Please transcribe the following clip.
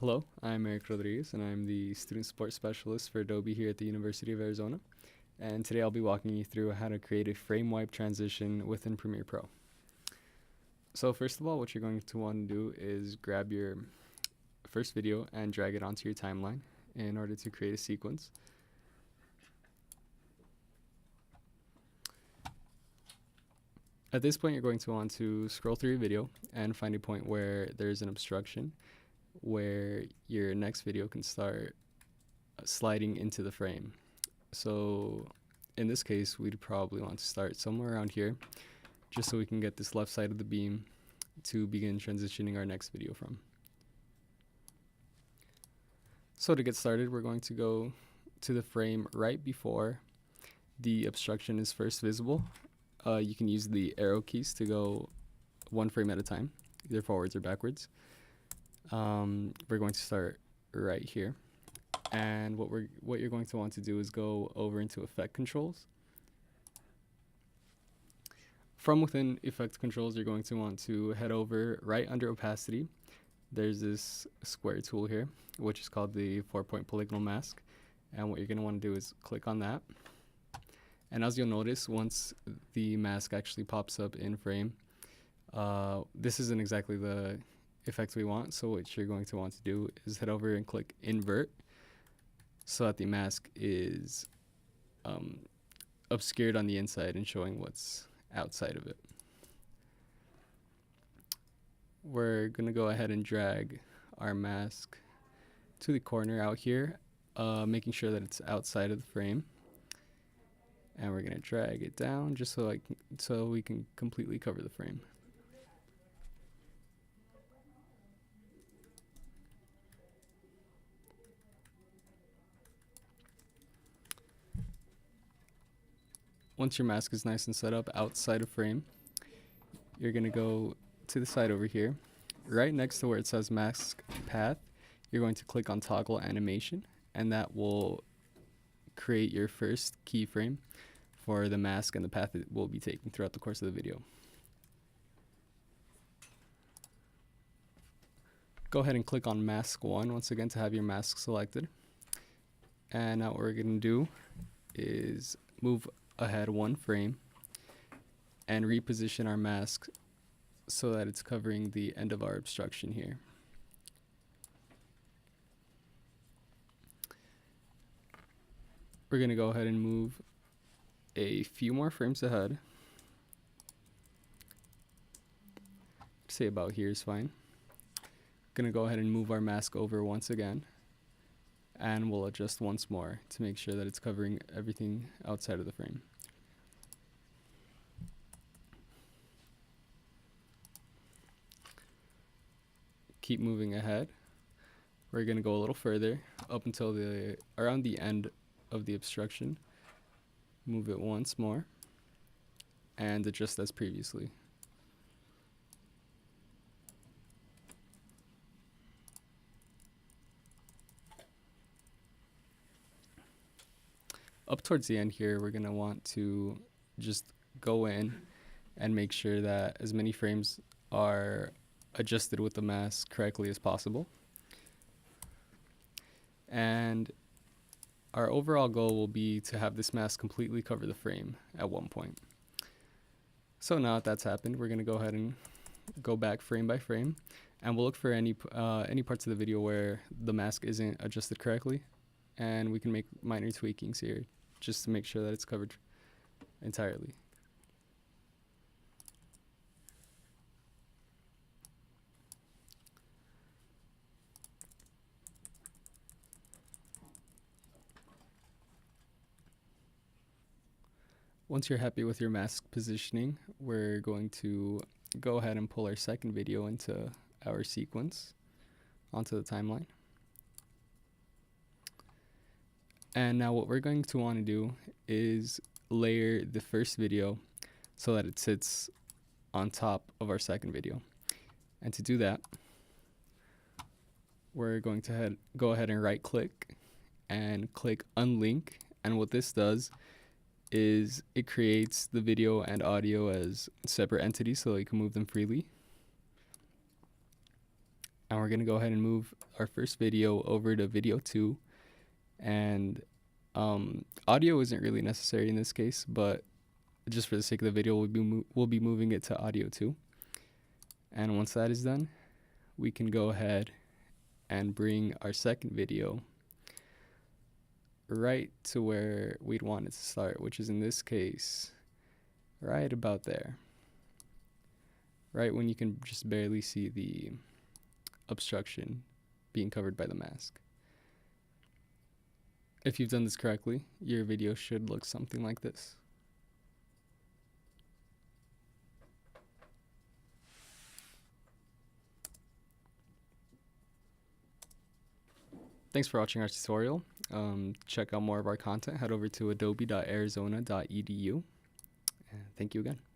Hello, I'm Eric Rodriguez, and I'm the Student Support Specialist for Adobe here at the University of Arizona. And today I'll be walking you through how to create a frame wipe transition within Premiere Pro. So first of all, what you're going to want to do is grab your first video and drag it onto your timeline in order to create a sequence. At this point, you're going to want to scroll through your video and find a point where there's an obstruction, where your next video can start sliding into the frame. So in this case, we'd probably want to start somewhere around here, just so we can get this left side of the beam to begin transitioning our next video from. So to get started, we're going to go to the frame right before the obstruction is first visible. You can use the arrow keys to go one frame at a time, either forwards or backwards. We're going to start right here, and what you're going to want to do is go over into effect controls. From within effect controls, you're going to want to head over right under opacity. There's this square tool here, which is called the 4-point polygonal mask, and what you're going to want to do is click on that. And as you'll notice, once the mask actually pops up in frame, this isn't exactly the effect we want. So what you're going to want to do is head over and click invert, so that the mask is obscured on the inside and showing what's outside of it. We're going to go ahead and drag our mask to the corner out here, making sure that it's outside of the frame. And we're going to drag it down just so we can completely cover the frame. Once your mask is nice and set up outside of frame, you're going to go to the side over here. Right next to where it says mask path, you're going to click on toggle animation, and that will create your first keyframe for the mask and the path it will be taking throughout the course of the video. Go ahead and click on mask 1 once again to have your mask selected. And now what we're going to do is move ahead one frame and reposition our mask so that it's covering the end of our obstruction here. We're going to go ahead and move a few more frames ahead. Say about here is fine. Going to go ahead and move our mask over once again, and we'll adjust once more to make sure that it's covering everything outside of the frame. Keep moving ahead. We're going to go a little further up until around the end of the obstruction. Move it once more and adjust as previously. Up towards the end here, we're going to want to just go in and make sure that as many frames are adjusted with the mask correctly as possible. And our overall goal will be to have this mask completely cover the frame at one point. So now that that's happened, we're going to go ahead and go back frame by frame, and we'll look for any parts of the video where the mask isn't adjusted correctly, and we can make minor tweakings here just to make sure that it's covered entirely. Once you're happy with your mask positioning, we're going to go ahead and pull our second video into our sequence onto the timeline. And now what we're going to want to do is layer the first video so that it sits on top of our second video. And to do that, we're going to go ahead and right click and click unlink. And what this does is it creates the video and audio as separate entities so that you can move them freely. And we're going to go ahead and move our first video over to video 2. And audio isn't really necessary in this case, but just for the sake of the video, we'll be moving it to audio 2. And once that is done, we can go ahead and bring our second video right to where we'd want it to start, which is in this case right about there, right when you can just barely see the obstruction being covered by the mask. If you've done this correctly, your video should look something like this. Thanks for watching our tutorial. Check out more of our content. Head over to adobe.arizona.edu. Thank you again.